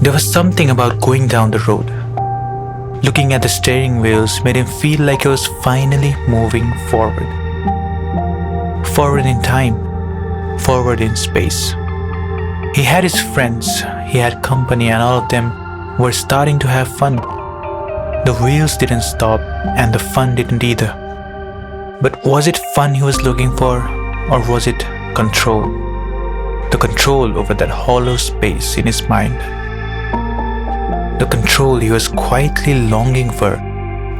There was something about going down the road. Looking at the steering wheels made him feel like he was finally moving forward. Forward in time, forward in space. He had his friends, he had company, and all of them were starting to have fun. The wheels didn't stop and the fun didn't either. But was it fun he was looking for, or was it control? The control over that hollow space in his mind. The control he was quietly longing for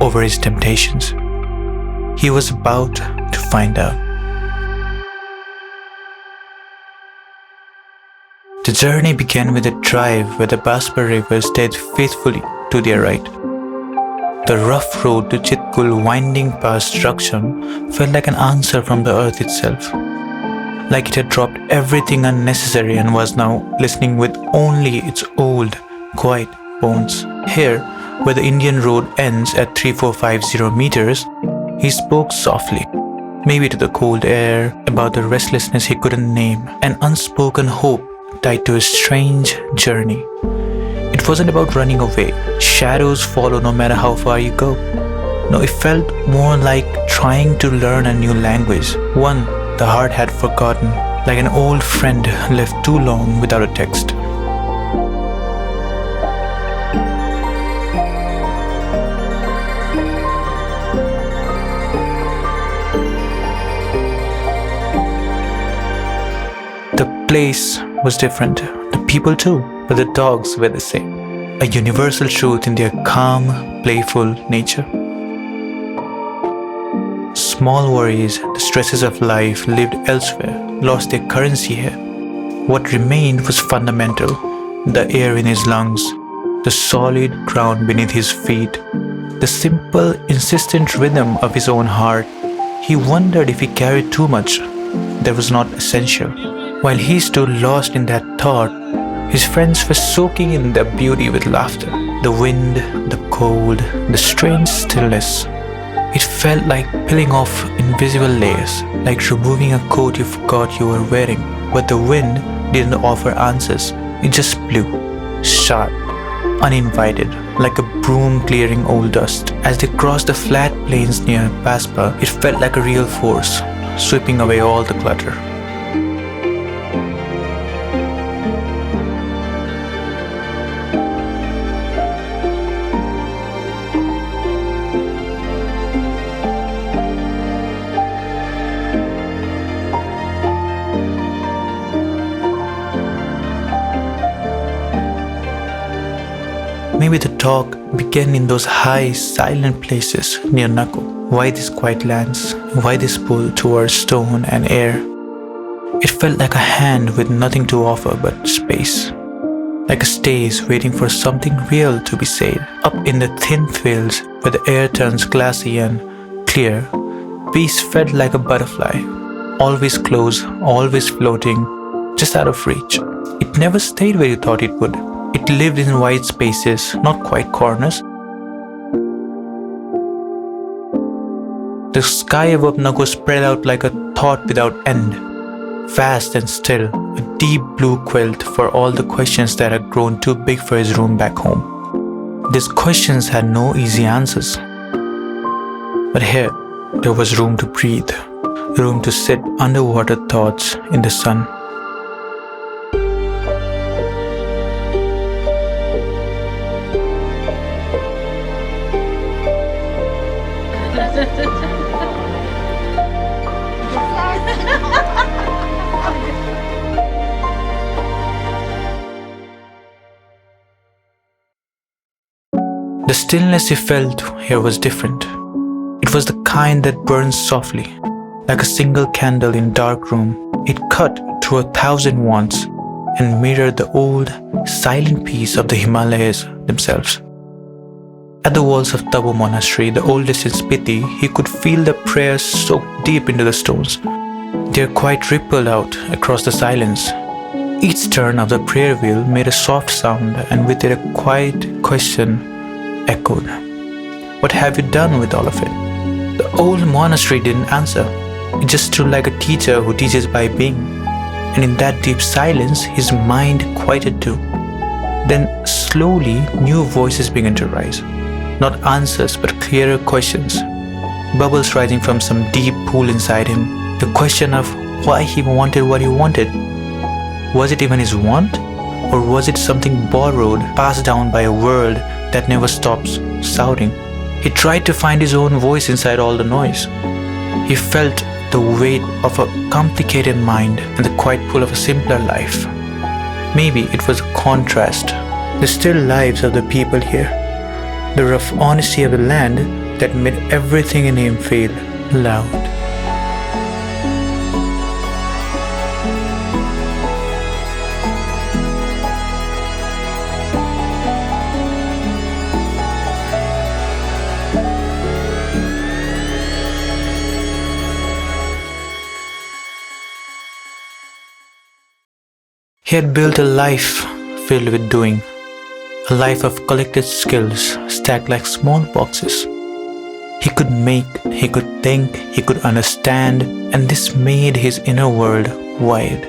over his temptations. He was about to find out. The journey began with a drive where the Baspa River stayed faithfully to their right. The rough road to Chitkul winding past Raksham felt like an answer from the earth itself. Like it had dropped everything unnecessary and was now listening with only its old, quiet bones. Here, where the Indian road ends at 3450 meters, he spoke softly, maybe to the cold air, about the restlessness he couldn't name, an unspoken hope tied to a strange journey. It wasn't about running away. Shadows follow no matter how far you go. No, it felt more like trying to learn a new language, one the heart had forgotten, like an old friend left too long without a text. The place was different, the people too, but the dogs were the same. A universal truth in their calm, playful nature. Small worries, the stresses of life lived elsewhere, lost their currency here. What remained was fundamental, the air in his lungs, the solid ground beneath his feet, the simple, insistent rhythm of his own heart. He wondered if he carried too much that was not essential. While he stood lost in that thought, his friends were soaking in their beauty with laughter. The wind, the cold, the strange stillness. It felt like peeling off invisible layers, like removing a coat you forgot you were wearing. But the wind didn't offer answers. It just blew, sharp, uninvited, like a broom clearing old dust. As they crossed the flat plains near Baspa, it felt like a real force, sweeping away all the clutter. Maybe the talk began in those high, silent places near Naku. Why these quiet lands? Why this pull towards stone and air? It felt like a hand with nothing to offer but space. Like a stage waiting for something real to be said. Up in the thin fields where the air turns glassy and clear, peace felt like a butterfly. Always close, always floating, just out of reach. It never stayed where you thought it would. It lived in wide spaces, not quite corners. The sky above Naku spread out like a thought without end, vast and still, a deep blue quilt for all the questions that had grown too big for his room back home. These questions had no easy answers. But here, there was room to breathe, room to sit underwater thoughts in the sun. The stillness he felt here was different. It was the kind that burns softly, like a single candle in a dark room. It cut through 1,000 wants and mirrored the old, silent peace of the Himalayas themselves. At the walls of Tabo Monastery, the oldest in Spiti, he could feel the prayers soaked deep into the stones. Their quiet rippled out across the silence. Each turn of the prayer wheel made a soft sound, and with it a quiet question echoed. What have you done with all of it? The old monastery didn't answer. It just stood like a teacher who teaches by being. And in that deep silence, his mind quieted too. Then slowly new voices began to rise. Not answers but clearer questions. Bubbles rising from some deep pool inside him. The question of why he wanted what he wanted. Was it even his want? Or was it something borrowed, passed down by a world that never stops shouting? He tried to find his own voice inside all the noise. He felt the weight of a complicated mind and the quiet pull of a simpler life. Maybe it was a contrast. The still lives of the people here. The rough honesty of the land that made everything in him feel loud. He had built a life filled with doing, a life of collected skills stacked like small boxes. He could make, he could think, he could understand, and this made his inner world wide.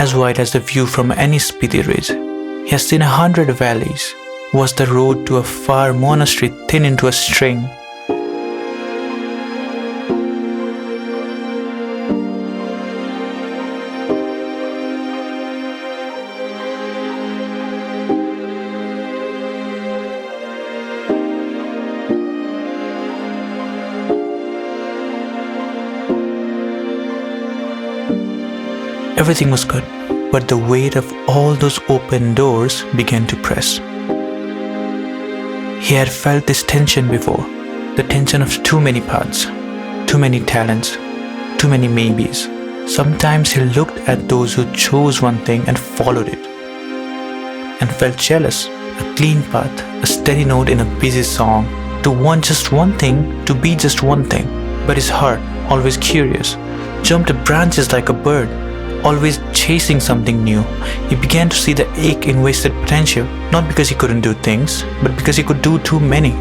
As wide as the view from any Spiti ridge. He has seen 100 valleys. Was the road to a far monastery thin into a string? Everything was good, but the weight of all those open doors began to press. He had felt this tension before, the tension of too many paths, too many talents, too many maybes. Sometimes he looked at those who chose one thing and followed it, and felt jealous, a clean path, a steady note in a busy song, to want just one thing, to be just one thing. But his heart, always curious, jumped branches like a bird, always chasing something new. He began to see the ache in wasted potential, not because he couldn't do things, but because he could do too many.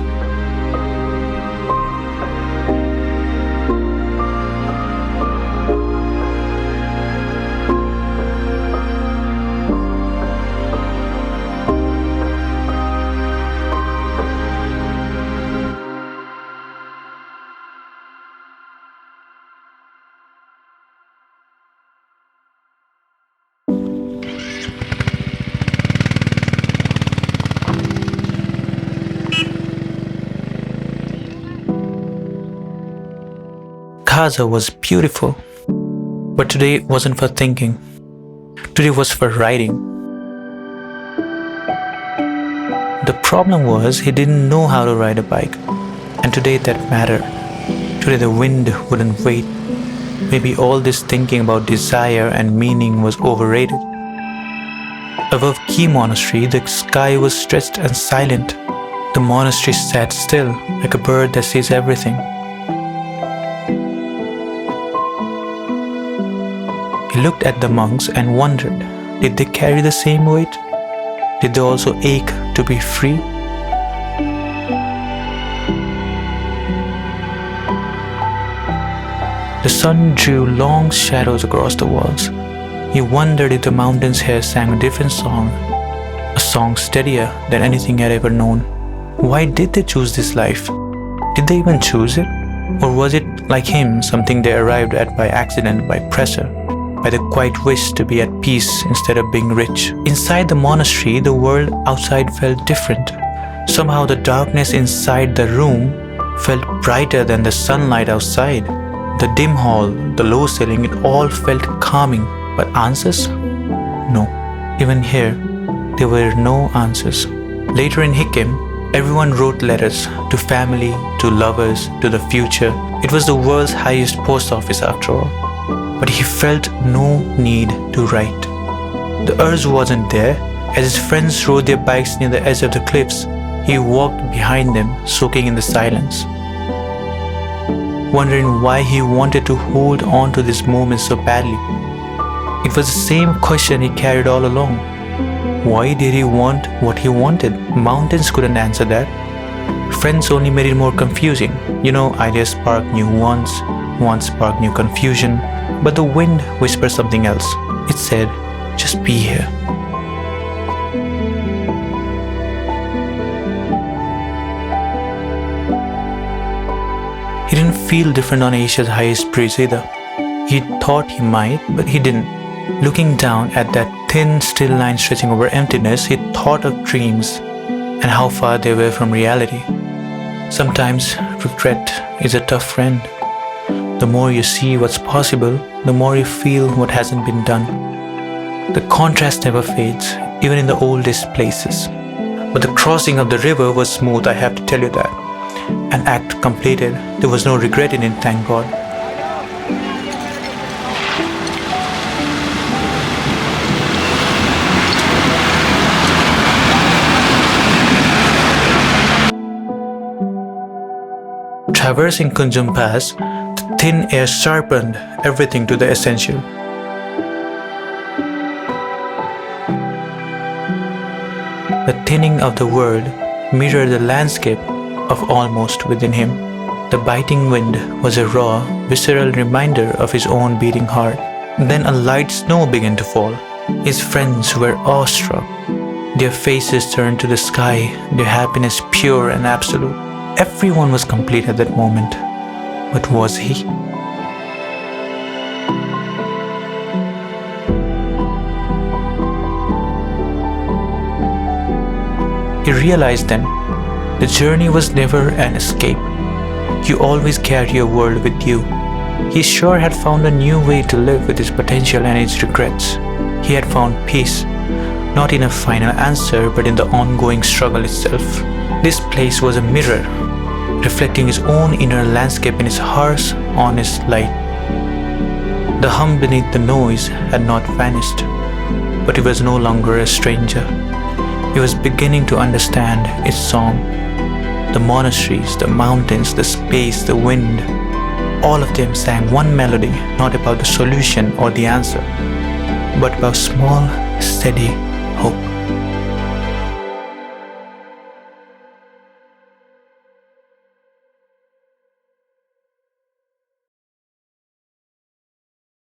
Gaza was beautiful, but today wasn't for thinking. Today was for riding. The problem was he didn't know how to ride a bike, and today that mattered. Today the wind wouldn't wait. Maybe all this thinking about desire and meaning was overrated. Above Key Monastery, the sky was stretched and silent. The monastery sat still, like a bird that sees everything. He looked at the monks and wondered, did they carry the same weight? Did they also ache to be free? The sun drew long shadows across the walls. He wondered if the mountains here sang a different song, a song steadier than anything he had ever known. Why did they choose this life? Did they even choose it? Or was it, like him, something they arrived at by accident, by pressure? By the quiet wish to be at peace instead of being rich. Inside the monastery, the world outside felt different. Somehow the darkness inside the room felt brighter than the sunlight outside. The dim hall, the low ceiling, it all felt calming. But answers? No. Even here, there were no answers. Later in Hikim, everyone wrote letters to family, to lovers, to the future. It was the world's highest post office after all. But he felt no need to write. The urge wasn't there. As his friends rode their bikes near the edge of the cliffs, he walked behind them, soaking in the silence, wondering why he wanted to hold on to this moment so badly. It was the same question he carried all along. Why did he want what he wanted? Mountains couldn't answer that. Friends only made it more confusing. Ideas spark new wants, wants spark new confusion. But the wind whispered something else. It said, just be here. feel different on Asia's highest breeze either. He thought he might, but he didn't. Looking down at that thin, still line stretching over emptiness, he thought of dreams and how far they were from reality. Sometimes regret is a tough friend. The more you see what's possible, the more you feel what hasn't been done. The contrast never fades, even in the oldest places. But the crossing of the river was smooth, I have to tell you that. An act completed, there was no regret in it, thank God. Traversing Kunjum Pass, the thin air sharpened everything to the essential. The thinning of the world mirrored the landscape of almost within him. The biting wind was a raw, visceral reminder of his own beating heart. Then a light snow began to fall. His friends were awestruck. Their faces turned to the sky, their happiness pure and absolute. Everyone was complete at that moment. But was he? He realized then, the journey was never an escape. You always carry your world with you. He sure had found a new way to live with his potential and his regrets. He had found peace, not in a final answer, but in the ongoing struggle itself. This place was a mirror, reflecting his own inner landscape in its harsh, honest light. The hum beneath the noise had not vanished, but he was no longer a stranger. He was beginning to understand its song. The monasteries, the mountains, the space, the wind, all of them sang one melody, not about the solution or the answer, but about small, steady hope.